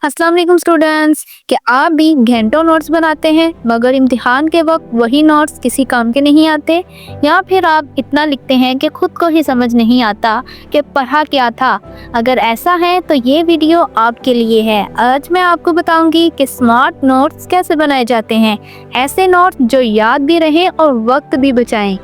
अस्सलाम वालेकुम स्टूडेंट्स। क्या आप भी घंटों नोट्स बनाते हैं मगर इम्तिहान के वक्त वही नोट्स किसी काम के नहीं आते, या फिर आप इतना लिखते हैं कि खुद को ही समझ नहीं आता कि पढ़ा क्या था? अगर ऐसा है तो ये वीडियो आपके लिए है। आज मैं आपको बताऊंगी कि स्मार्ट नोट्स कैसे बनाए जाते हैं, ऐसे नोट्स जो याद भी रहें और वक्त भी बचाएं।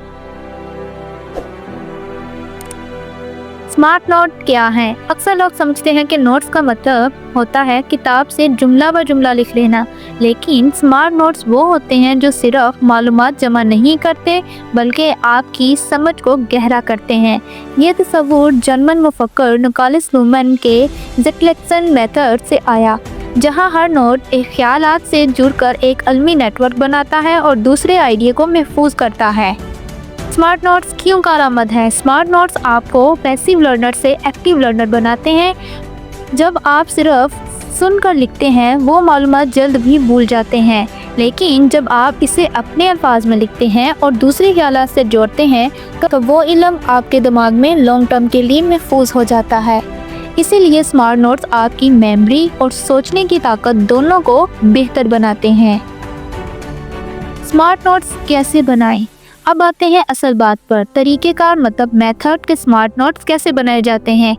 स्मार्ट नोट क्या है? अक्सर लोग समझते हैं कि नोट्स का मतलब होता है किताब से जुमला ब जुमला लिख लेना, लेकिन स्मार्ट नोट्स वो होते हैं जो सिर्फ मालूमात जमा नहीं करते बल्कि आपकी समझ को गहरा करते हैं। ये तस्वुर जर्मन मुफक्कर निकोलस लूहमैन के ज़िटलेक्सन मेथड से आया, जहाँ हर नोट एक ख्यालात से जुड़कर एक अलमी नेटवर्क बनाता है और दूसरे आइडिया को महफूज करता है। स्मार्ट नोट्स क्यों कारआमद है? स्मार्ट नोट्स आपको पैसिव लर्नर से एक्टिव लर्नर बनाते हैं। जब आप सिर्फ सुनकर लिखते हैं वो मालूमात जल्द भी भूल जाते हैं, लेकिन जब आप इसे अपने अल्फाज में लिखते हैं और दूसरे ख्यालात से जोड़ते हैं तो वो इल्म आपके दिमाग में लॉन्ग टर्म के लिए महफूज हो जाता है। इसीलिए स्मार्ट नोट्स आपकी मेमोरी और सोचने की ताकत दोनों को बेहतर बनाते हैं। स्मार्ट नोट्स कैसे बनाएं? अब आते हैं असल बात पर, तरीक़ेकार मतलब मेथड के स्मार्ट नोट्स कैसे बनाए जाते हैं।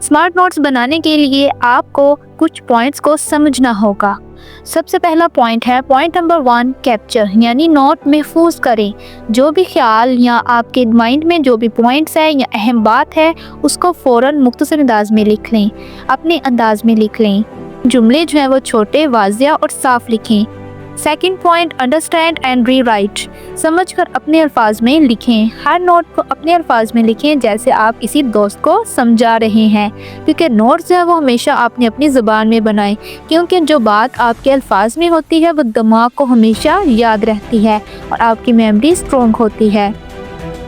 स्मार्ट नोट्स बनाने के लिए आपको कुछ पॉइंट्स को समझना होगा। सबसे पहला पॉइंट है पॉइंट नंबर 1, कैप्चर, यानी नोट महफूज करें। जो भी ख्याल या आपके माइंड में जो भी पॉइंट्स है या अहम बात है उसको फ़ौरन मुख्तसर अंदाज में लिख लें, अपने अंदाज में लिख लें। जुमले जो हैं वो छोटे, वाज़िया और साफ लिखें। Second point, understand and rewrite, समझकर अपने अल्फाज में लिखें। हर नोट को अपने अल्फाज में लिखें जैसे आप किसी दोस्त को समझा रहे हैं, क्योंकि नोट्स जो है वो हमेशा आपने अपनी ज़ुबान में बनाएं, क्योंकि जो बात आपके अल्फाज में होती है वो दिमाग को हमेशा याद रहती है और आपकी मेमोरी स्ट्रॉन्ग होती है।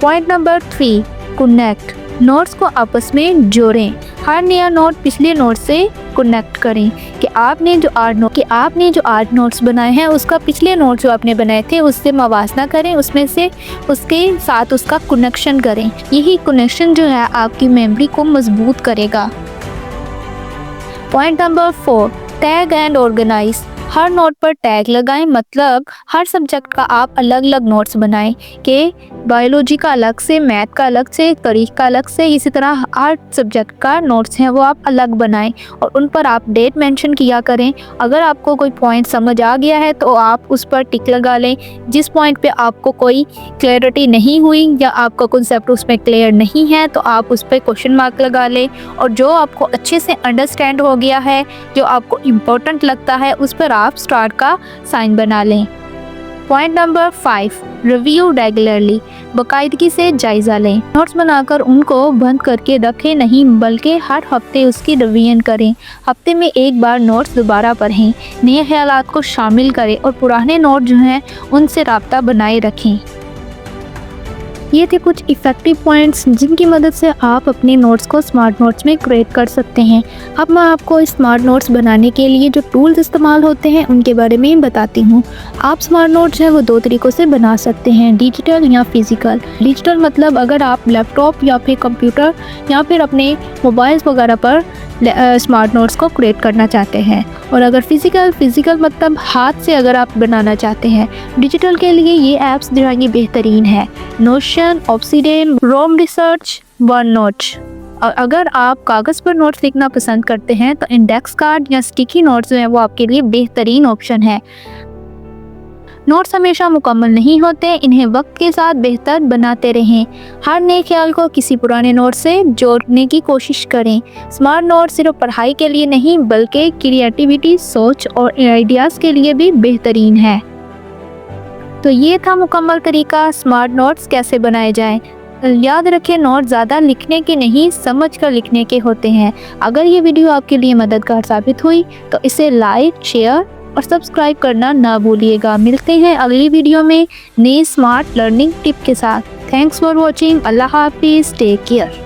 पॉइंट नंबर 3, कनेक्ट, नोट्स को आपस में जोड़ें। हर नया नोट पिछले नोट से कनेक्ट करें कि आपने जो 8 नोट्स बनाए हैं उसका पिछले नोट जो आपने बनाए थे उससे मवासना करें, उसमें से उसके साथ उसका कनेक्शन करें। यही कनेक्शन जो है आपकी मेमोरी को मजबूत करेगा। Point number 4, tag and organise, हर नोट पर टैग लगाएं, मतलब हर सब्जेक्ट का आप अलग अलग नोट्स बनाएं कि बायोलॉजी का अलग से, मैथ का अलग से, तारीख का अलग से, इसी तरह हर सब्जेक्ट का नोट्स हैं वो आप अलग बनाएं और उन पर आप डेट मेंशन किया करें। अगर आपको कोई पॉइंट समझ आ गया है तो आप उस पर टिक लगा लें। जिस पॉइंट पे आपको कोई क्लैरिटी नहीं हुई या आपका कॉन्सेप्ट उसमें क्लियर नहीं है तो आप उस पर क्वेश्चन मार्क लगा लें, और जो आपको अच्छे से अंडरस्टैंड हो गया है, जो आपको इम्पोर्टेंट लगता है, उस पर आप स्टार का साइन बना लें। पॉइंट नंबर 5, रिव्यू रेगुलरली, बाकायदगी से जायज़ा लें। नोट्स बनाकर उनको बंद करके रखें नहीं, बल्कि हर हफ्ते उसकी रिवीजन करें। हफ्ते में एक बार नोट्स दोबारा पढ़ें, नए ख्यालात को शामिल करें और पुराने नोट जो हैं उनसे राब्ता बनाए रखें। ये थे कुछ इफ़ेक्टिव पॉइंट्स जिनकी मदद से आप अपने नोट्स को स्मार्ट नोट्स में क्रिएट कर सकते हैं। अब मैं आपको स्मार्ट नोट्स बनाने के लिए जो टूल्स इस्तेमाल होते हैं उनके बारे में बताती हूँ। आप स्मार्ट नोट्स हैं वो 2 तरीक़ों से बना सकते हैं, डिजिटल या फिज़िकल। डिजिटल मतलब अगर आप लैपटॉप या फिर कंप्यूटर या फिर अपने मोबाइल्स वगैरह पर स्मार्ट नोट्स को क्रिएट करना चाहते हैं, और अगर फ़िज़िकल मतलब हाथ से अगर आप बनाना चाहते हैं। डिजिटल के लिए ये ऐप्स जो हैं बेहतरीन है, नोशन, ऑब्सीडियन, रोम रिसर्च, वन नोट। और अगर आप कागज़ पर नोट्स लिखना पसंद करते हैं तो इंडेक्स कार्ड या स्टिकी नोट्स जो हैं वो आपके लिए बेहतरीन ऑप्शन है। नोट्स हमेशा मुकम्मल नहीं होते, इन्हें वक्त के साथ बेहतर बनाते रहें। हर नए ख्याल को किसी पुराने नोट से जोड़ने की कोशिश करें। स्मार्ट नोट सिर्फ पढ़ाई के लिए नहीं बल्कि क्रिएटिविटी, सोच और आइडियाज़ के लिए भी बेहतरीन है। तो ये था मुकम्मल तरीका स्मार्ट नोट्स कैसे बनाए जाएं। याद रखें, नोट ज़्यादा लिखने के नहीं, समझ कर लिखने के होते हैं। अगर ये वीडियो आपके लिए मददगार साबित हुई तो इसे लाइक, शेयर और सब्सक्राइब करना ना भूलिएगा। मिलते हैं अगली वीडियो में नई स्मार्ट लर्निंग टिप के साथ। Thanks for watching. अल्लाह हाफिज़। Take care.